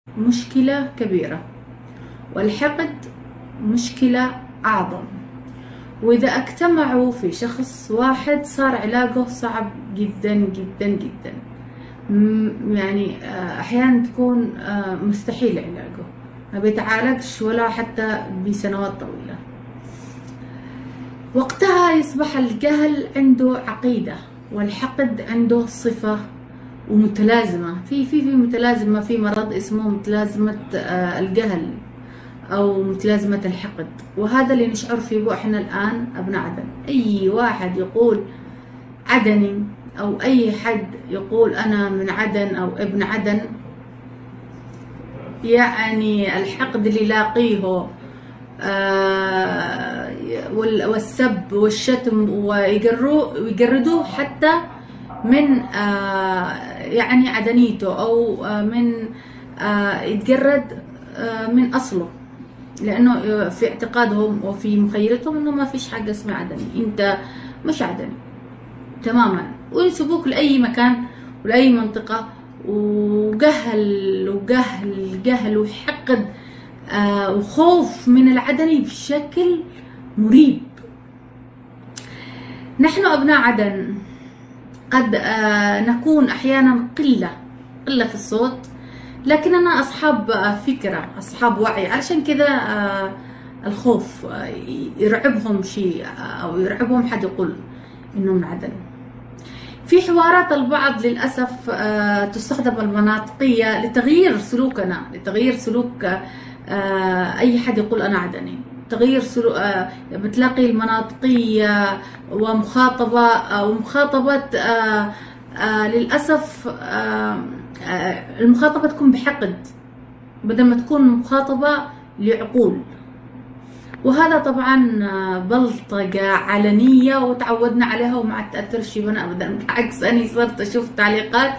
مشكلة كبيرة، والحقد مشكلة أعظم. وإذا اجتمعوا في شخص واحد صار علاجه صعب جدا جدا جدا. يعني أحيانا تكون مستحيل علاجه، ما بيتعالجش ولا حتى بسنوات طويلة. وقتها يصبح الجهل عنده عقيدة، والحقد عنده صفة ومتلازمة في متلازمة، في مرض اسمه متلازمة الجهل أو متلازمة الحقد، وهذا اللي نشعر فيه احنا الآن أبناء عدن. أي واحد يقول عدني أو أي حد يقول أنا من عدن أو ابن عدن، يعني الحقد اللي يلاقيه والسب والشتم، ويجردوه حتى من يعني عدنيته، أو من يتجرد من أصله، لأنه في اعتقادهم وفي مخيلتهم إنه ما فيش حاجة اسمها عدني، أنت مش عدني تماما، وينسبوك لأي مكان ولأي منطقة. وجهل وجهل جهل وحقد وخوف من العدني بشكل مريب. نحن أبناء عدن قد نكون أحيانا قلة في الصوت، لكننا أصحاب فكرة، أصحاب وعي. علشان كذا الخوف يرعبهم شيء، أو يرعبهم حد يقول إنه من عدن. في حوارات البعض للأسف تستخدم المناطقية لتغيير سلوكنا، لتغيير سلوك أي حد يقول أنا عدني. تغيير سلوك بتلاقي المناطقية ومخاطبة للأسف المخاطبة تكون بحقد بدل ما تكون مخاطبة لعقول، وهذا طبعا بلطجة علنية وتعودنا عليها وما تأثرش بنا أبدا. بالعكس أنا صرت أشوف تعليقات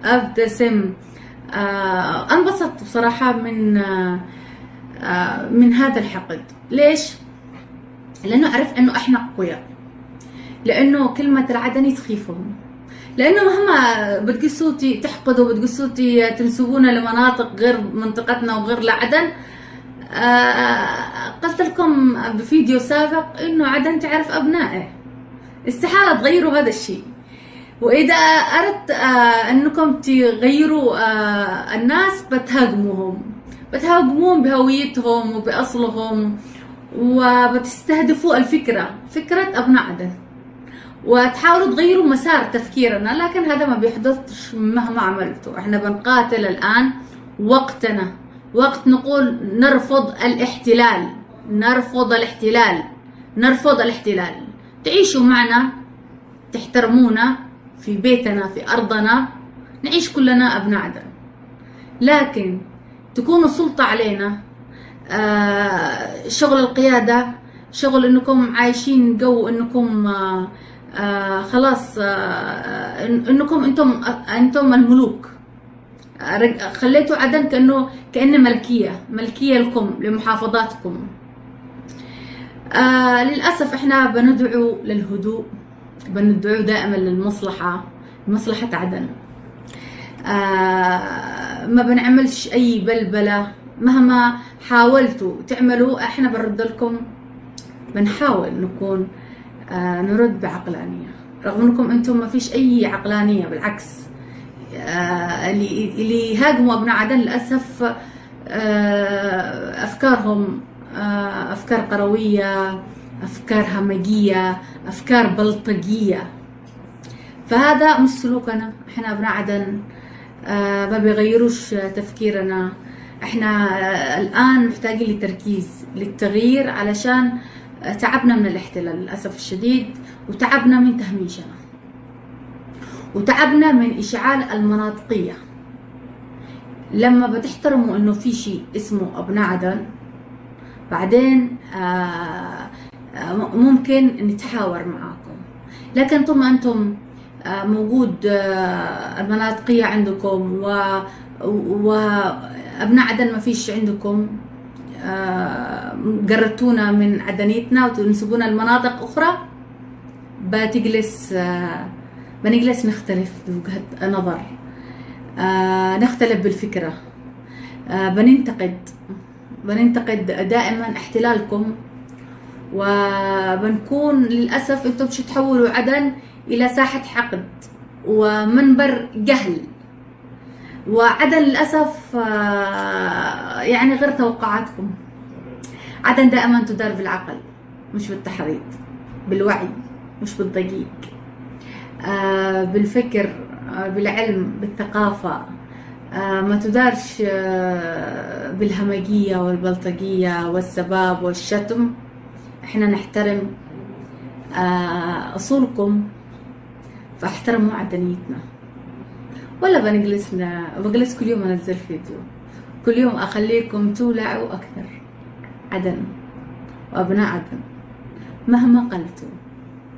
أبتسم، أنبسط بصراحة من هذا الحقد. ليش؟ لأنه أعرف أنه إحنا أقوياء، لأنه كلمة العدني تخيفهم، لأنه مهما بتقصوا تحقدوا، بتقصوا تنسبونا لمناطق غير منطقتنا وغير لعدن. قلت لكم بفيديو سابق إنه عدن تعرف أبنائه، استحالة تغيروا هذا الشيء. وإذا أردت أنكم تغيروا الناس بتهاجموهم بهويتهم وبأصلهم، وبتستهدفوا فكرة أبناء عدن، وتحاولوا تغيروا مسار تفكيرنا. لكن هذا ما بيحدثش مهما عملتوا. احنا بنقاتل الآن، وقتنا وقت نقول نرفض الاحتلال، نرفض الاحتلال. تعيشوا معنا، تحترمونا في بيتنا، في أرضنا، نعيش كلنا أبناء عدن. لكن تكونوا سلطة علينا، شغل القيادة، شغل انكم عايشين جو انكم خلاص انكم انتم الملوك. خليتوا عدن كأنه ملكية لكم، لمحافظاتكم. للأسف احنا بندعو للهدوء، بندعو دائما لمصلحة عدن. ما بنعملش اي بلبلة. مهما حاولتوا تعملوا احنا بنرد لكم، بنحاول نكون نرد بعقلانية، رغم انكم انتم ما فيش اي عقلانية. بالعكس، اللي يهاجموا ابناء عدن للاسف افكارهم افكار قروية، افكار همجية، افكار بلطجية. فهذا مش سلوكنا. احنا ابناء عدن ما بيغيروش تفكيرنا. احنا الان محتاجين للتركيز، للتغيير، علشان تعبنا من الاحتلال للأسف الشديد، وتعبنا من تهميشنا، وتعبنا من إشعال المناطقية. لما بتحترموا إنه في شيء اسمه أبناء عدن، بعدين ممكن نتحاور معاكم. لكن طول ما أنتم موجود المناطقية عندكم وأبناء عدن ما فيش عندكم، جردتونا من عدنيتنا وتنسبونا لمناطق أخرى، بنجلس نختلف بوجهة نظر، نختلف بالفكرة، بننتقد دائما احتلالكم، وبنكون للأسف انتم مش تحولوا عدن إلى ساحة حقد ومنبر جهل. وعدن للأسف يعني غير توقعاتكم. عدن دائما تدار بالعقل مش بالتحريض، بالوعي مش بالضجيج، بالفكر، بالعلم، بالثقافة. ما تدارش بالهمجية والبلطجية والسباب والشتم. احنا نحترم أصولكم، فاحترموا عدنيتنا. ولا بجلس كل يوم انزل فيديو، كل يوم اخليكم تولعوا اكثر. عدن وابناء عدن مهما قلتوا